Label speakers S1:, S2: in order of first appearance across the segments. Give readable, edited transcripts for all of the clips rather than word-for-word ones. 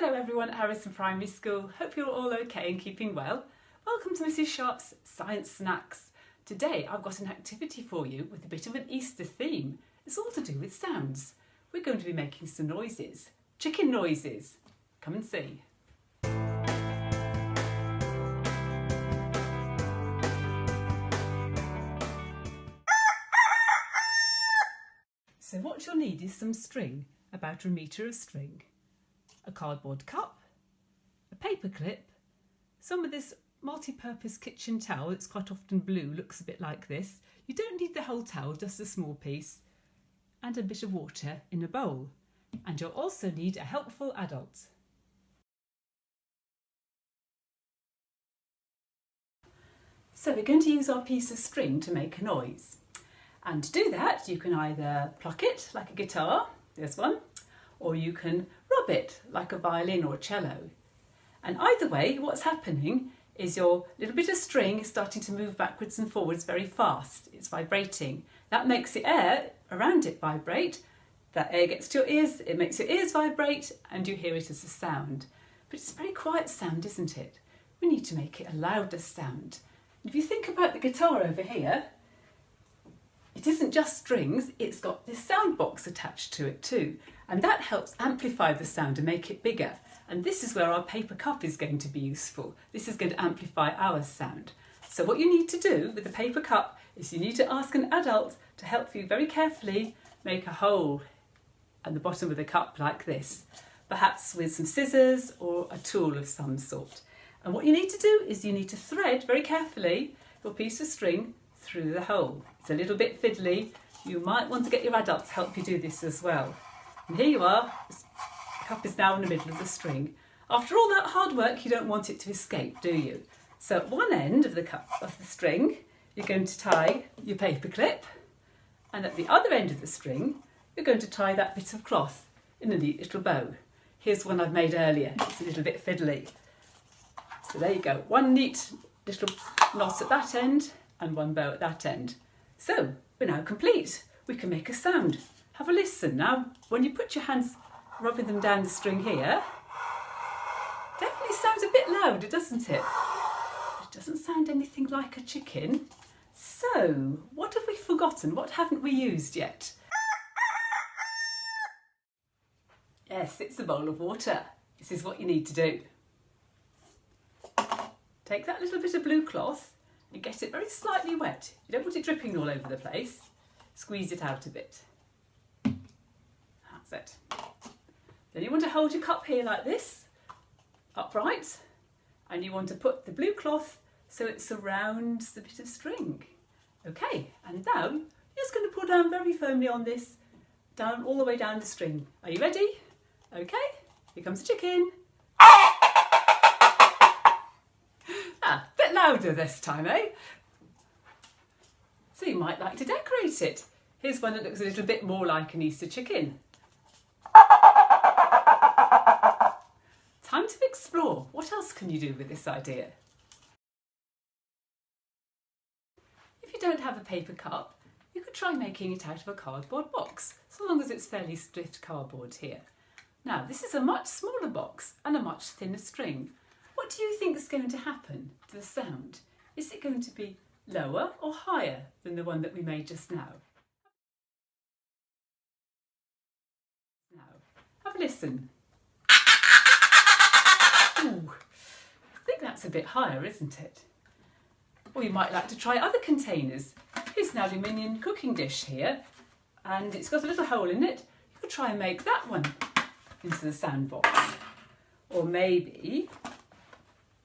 S1: Hello everyone at Harrison Primary School. Hope you're all okay and keeping well. Welcome to Mrs Sharpe's Science Snacks. Today I've got an activity for you with a bit of an Easter theme. It's all to do with sounds. We're going to be making some noises. Chicken noises. Come and see. So what you'll need is some string, about 1 metre of string, a cardboard cup, a paper clip, some of this multi-purpose kitchen towel. It's quite often blue, looks a bit like this. You don't need the whole towel, just a small piece, and a bit of water in a bowl. And you'll also need a helpful adult. So we're going to use our piece of string to make a noise. And to do that, you can either pluck it like a guitar, there's one, or you can rub it like a violin or a cello. And either way, what's happening is your little bit of string is starting to move backwards and forwards very fast. It's vibrating. That makes the air around it vibrate. That air gets to your ears, it makes your ears vibrate, and you hear it as a sound. But it's a very quiet sound, isn't it? We need to make it a louder sound. And if you think about the guitar over here, it isn't just strings, it's got this sound box attached to it too. And that helps amplify the sound and make it bigger. And this is where our paper cup is going to be useful. This is going to amplify our sound. So what you need to do with the paper cup is you need to ask an adult to help you very carefully make a hole at the bottom of the cup like this, perhaps with some scissors or a tool of some sort. And what you need to do is you need to thread very carefully your piece of string through the hole. It's a little bit fiddly. You might want to get your adult to help you do this as well. And here you are, the cup is now in the middle of the string. After all that hard work, you don't want it to escape, do you? So at one end of the cup of the string, you're going to tie your paper clip, and at the other end of the string, you're going to tie that bit of cloth in a neat little bow. Here's one I've made earlier. It's a little bit fiddly. So there you go, one neat little knot at that end and one bow at that end. So we're now complete. We can make a sound. Have a listen now. When you put your hands rubbing them down the string here, definitely sounds a bit louder, doesn't it? It doesn't sound anything like a chicken. So what have we forgotten? What haven't we used yet? Yes, it's a bowl of water. This is what you need to do. Take that little bit of blue cloth and get it very slightly wet. You don't want it dripping all over the place. Squeeze it out a bit. That's it. Then you want to hold your cup here like this, upright, and you want to put the blue cloth so it surrounds the bit of string. Okay, and now you're just going to pull down very firmly on this, down all the way down the string. Are you ready? Okay, here comes the chicken. Bit louder this time, eh? So you might like to decorate it. Here's one that looks a little bit more like an Easter chicken. Time to explore. What else can you do with this idea? If you don't have a paper cup, you could try making it out of a cardboard box, so long as it's fairly stiff cardboard here. Now, this is a much smaller box and a much thinner string. What do you think is going to happen to the sound? Is it going to be lower or higher than the one that we made just now? Now, have a listen. Ooh, I think that's a bit higher, isn't it? Or you might like to try other containers. Here's an aluminium cooking dish here, and it's got a little hole in it. You could try and make that one into the sound box. Or maybe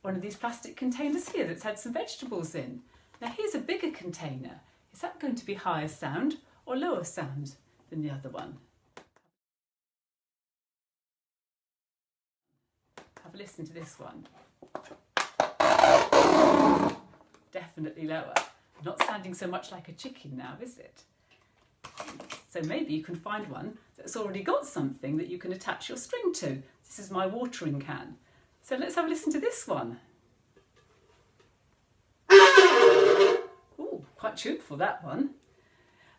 S1: one of these plastic containers here that's had some vegetables in. Now here's a bigger container. Is that going to be higher sound or lower sound than the other one? Have a listen to this one. Definitely lower. Not sounding so much like a chicken now, is it? So maybe you can find one that's already got something that you can attach your string to. This is my watering can. So let's have a listen to this one. Ooh, quite tuneful, that one.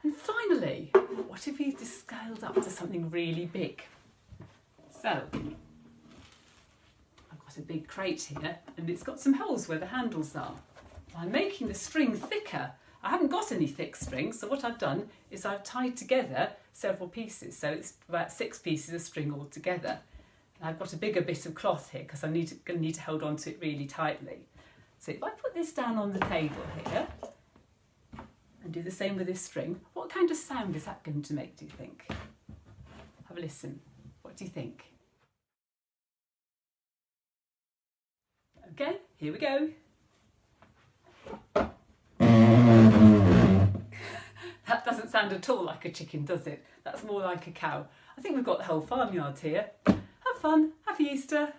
S1: And finally, what if we just scaled up to something really big? So, got a big crate here and it's got some holes where the handles are. I'm making the string thicker. I haven't got any thick string, so what I've done is I've tied together several pieces, so it's about 6 pieces of string all together. And I've got a bigger bit of cloth here because I'm going to need to hold on to it really tightly. So if I put this down on the table here and do the same with this string, what kind of sound is that going to make, do you think? Have a listen. What do you think? Okay, here we go. That doesn't sound at all like a chicken, does it? That's more like a cow. I think we've got the whole farmyard here. Have fun. Happy Easter.